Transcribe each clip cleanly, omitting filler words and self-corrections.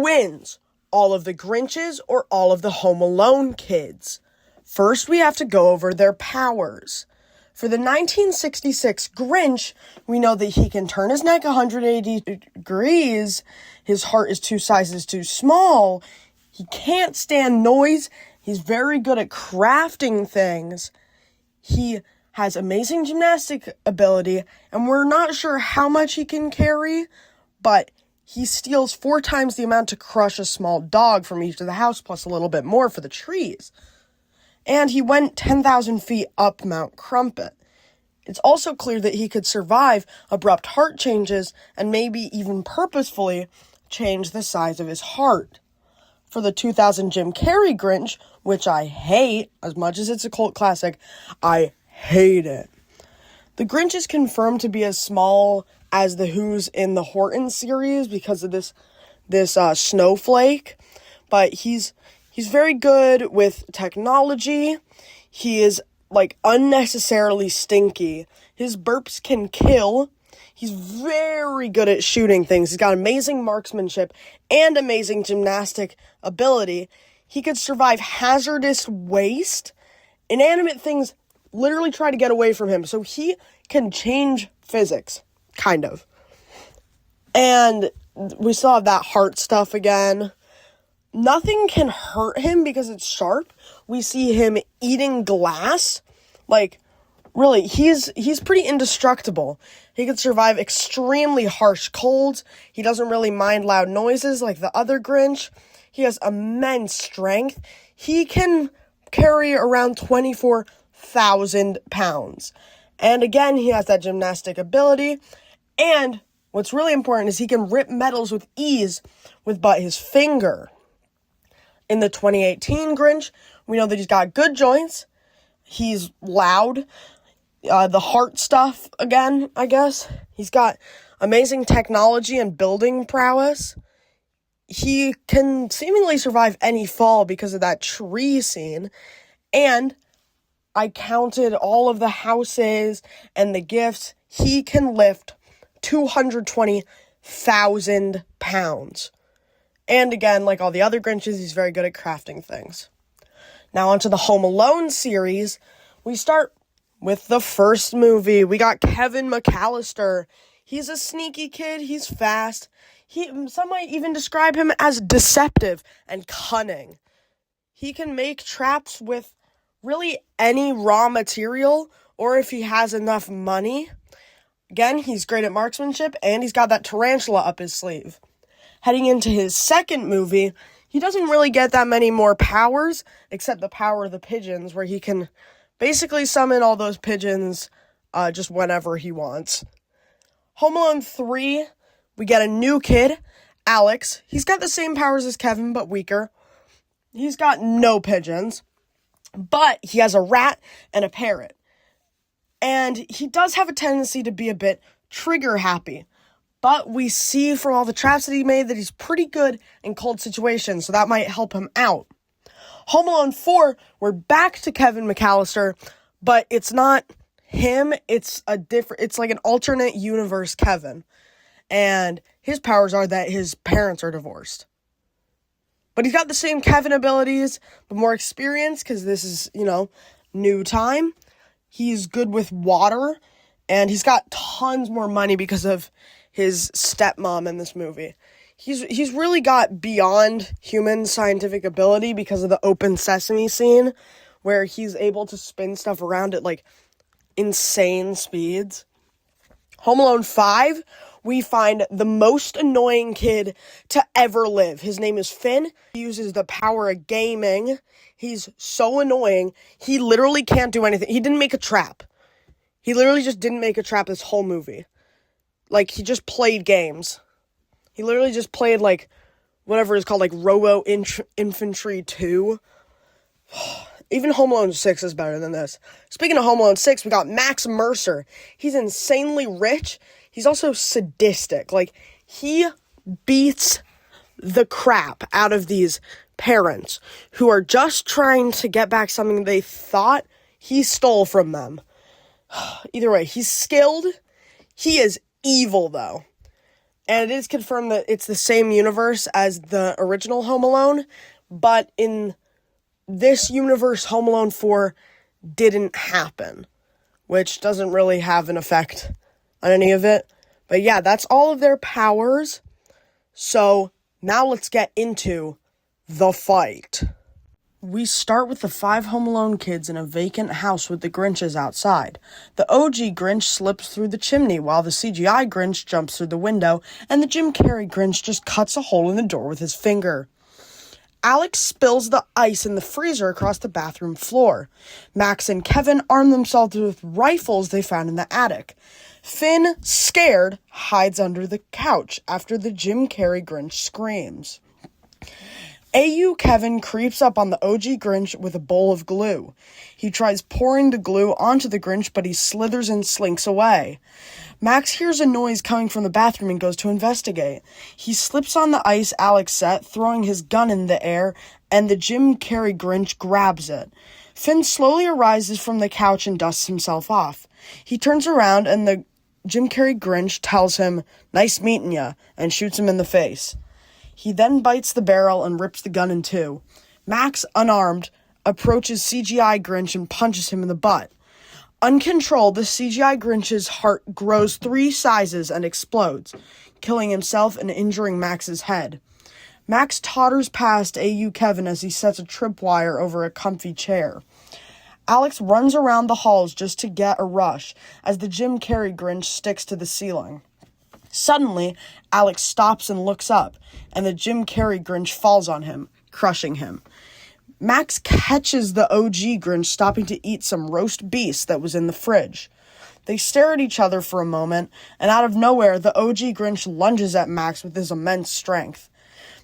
wins? All of the Grinches or all of the Home Alone kids? First, we have to go over their powers. For the 1966 Grinch, we know that he can turn his neck 180 degrees, his heart is 2 sizes too small, he can't stand noise, he's very good at crafting things, he has amazing gymnastic ability, and we're not sure how much he can carry, but he steals 4 times the amount to crush a small dog from each of the house, plus a little bit more for the trees. And he went 10,000 feet up Mount Crumpet. It's also clear that he could survive abrupt heart changes and maybe even purposefully change the size of his heart. For the 2000 Jim Carrey Grinch, which I hate, as much as it's a cult classic, I hate it. The Grinch is confirmed to be as small as the Who's in the Horton series because of this snowflake, but he's very good with technology. He is, unnecessarily stinky. His burps can kill. He's very good at shooting things. He's got amazing marksmanship and amazing gymnastic ability. He could survive hazardous waste. Inanimate things literally try to get away from him, so he can change physics, kind of. And we still have that heart stuff again. Nothing can hurt him because it's sharp. We see him eating glass. Really, he's pretty indestructible. He could survive extremely harsh colds. He doesn't really mind loud noises like the other Grinch. He has immense strength. He can carry around 24,000 pounds. And again, he has that gymnastic ability. And what's really important is he can rip metals with ease with but his finger. In the 2018 Grinch, we know that he's got good joints. He's loud. The heart stuff, again, I guess. He's got amazing technology and building prowess. He can seemingly survive any fall because of that tree scene. And I counted all of the houses and the gifts. He can lift 220,000 pounds. And again, like all the other Grinches, he's very good at crafting things. Now onto the Home Alone series. We start with the first movie. We got Kevin McAllister. He's a sneaky kid. He's fast. Some might even describe him as deceptive and cunning. He can make traps with really any raw material, or if he has enough money. Again, he's great at marksmanship, and he's got that tarantula up his sleeve. Heading into his second movie, he doesn't really get that many more powers, except the power of the pigeons, where he can basically summon all those pigeons just whenever he wants. Home Alone 3, we get a new kid, Alex. He's got the same powers as Kevin, but weaker. He's got no pigeons, but he has a rat and a parrot. And he does have a tendency to be a bit trigger happy. But we see from all the traps that he made that he's pretty good in cold situations, so that might help him out. Home Alone 4, we're back to Kevin McAllister, but it's not him, it's like an alternate universe Kevin. And his powers are that his parents are divorced. But he's got the same Kevin abilities, but more experience, because this is, new time. He's good with water, and he's got tons more money because of his stepmom in this movie. He's really got beyond human scientific ability because of the open sesame scene, where he's able to spin stuff around at, insane speeds. Home Alone 5, we find the most annoying kid to ever live. His name is Finn. He uses the power of gaming. He's so annoying. He literally can't do anything. He didn't make a trap. He literally just didn't make a trap this whole movie. He just played games. He literally just played, whatever it's called, Robo Infantry 2. Even Home Alone 6 is better than this. Speaking of Home Alone 6, we got Max Mercer. He's insanely rich. He's also sadistic. He beats the crap out of these parents who are just trying to get back something they thought he stole from them. Either way, he's skilled. He is evil, though. And it is confirmed that it's the same universe as the original Home Alone, but in this universe, Home Alone 4 didn't happen, which doesn't really have an effect on any of it. But yeah, that's all of their powers. So now let's get into the fight. We start with the 5 Home Alone kids in a vacant house with the Grinches outside. The OG Grinch slips through the chimney while the CGI Grinch jumps through the window, and the Jim Carrey Grinch just cuts a hole in the door with his finger. Alex spills the ice in the freezer across the bathroom floor. Max and Kevin arm themselves with rifles they found in the attic. Finn, scared, hides under the couch after the Jim Carrey Grinch screams. AU Kevin creeps up on the OG Grinch with a bowl of glue. He tries pouring the glue onto the Grinch, but he slithers and slinks away. Max hears a noise coming from the bathroom and goes to investigate. He slips on the ice Alex set, throwing his gun in the air, and the Jim Carrey Grinch grabs it. Finn slowly arises from the couch and dusts himself off. He turns around and the Jim Carrey Grinch tells him, "Nice meeting ya," and shoots him in the face. He then bites the barrel and rips the gun in two. Max, unarmed, approaches CGI Grinch and punches him in the butt. Uncontrolled, the CGI Grinch's heart grows 3 sizes and explodes, killing himself and injuring Max's head. Max totters past AU Kevin as he sets a tripwire over a comfy chair. Alex runs around the halls just to get a rush as the Jim Carrey Grinch sticks to the ceiling. Suddenly, Alex stops and looks up, and the Jim Carrey Grinch falls on him, crushing him. Max catches the OG Grinch stopping to eat some roast beef that was in the fridge. They stare at each other for a moment, and out of nowhere, the OG Grinch lunges at Max with his immense strength.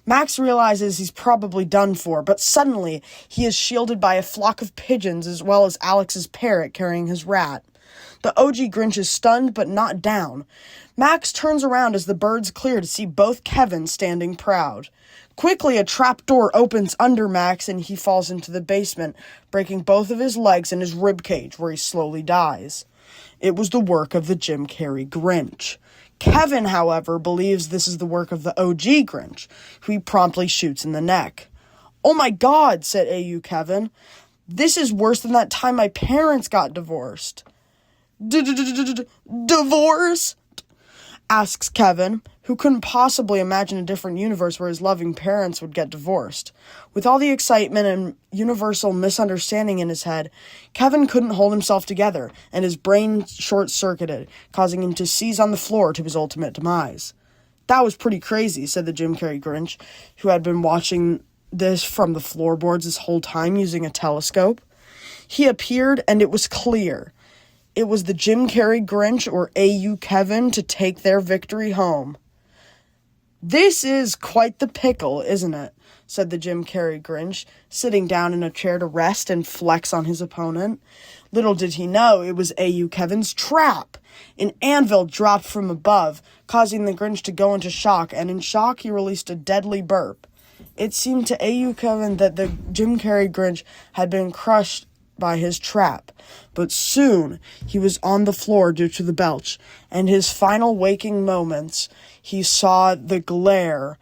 Max realizes he's probably done for, but suddenly he is shielded by a flock of pigeons as well as Alex's parrot carrying his rat. The OG Grinch is stunned but not down. Max turns around as the birds clear to see both Kevin standing proud. Quickly, a trap door opens under Max and he falls into the basement, breaking both of his legs and his rib cage, where he slowly dies. It was the work of the Jim Carrey Grinch. Kevin, however, believes this is the work of the OG Grinch, who he promptly shoots in the neck. "Oh my God," said AU Kevin. "This is worse than that time my parents got divorced." Divorce? Asks Kevin, who couldn't possibly imagine a different universe where his loving parents would get divorced. With all the excitement and universal misunderstanding in his head, Kevin couldn't hold himself together, and his brain short-circuited, causing him to seize on the floor to his ultimate demise. "That was pretty crazy," said the Jim Carrey Grinch, who had been watching this from the floorboards this whole time using a telescope. He appeared, and it was clear. It was the Jim Carrey Grinch, or AU Kevin, to take their victory home. "This is quite the pickle, isn't it?" said the Jim Carrey Grinch, sitting down in a chair to rest and flex on his opponent. Little did he know it was AU Kevin's trap. An anvil dropped from above, causing the Grinch to go into shock, and in shock he released a deadly burp. It seemed to AU Kevin that the Jim Carrey Grinch had been crushed by his trap, but soon he was on the floor due to the belch, and his final waking moments, he saw the glare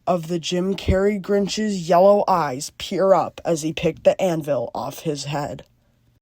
of the Jim Carrey Grinch's yellow eyes peer up as he picked the anvil off his head.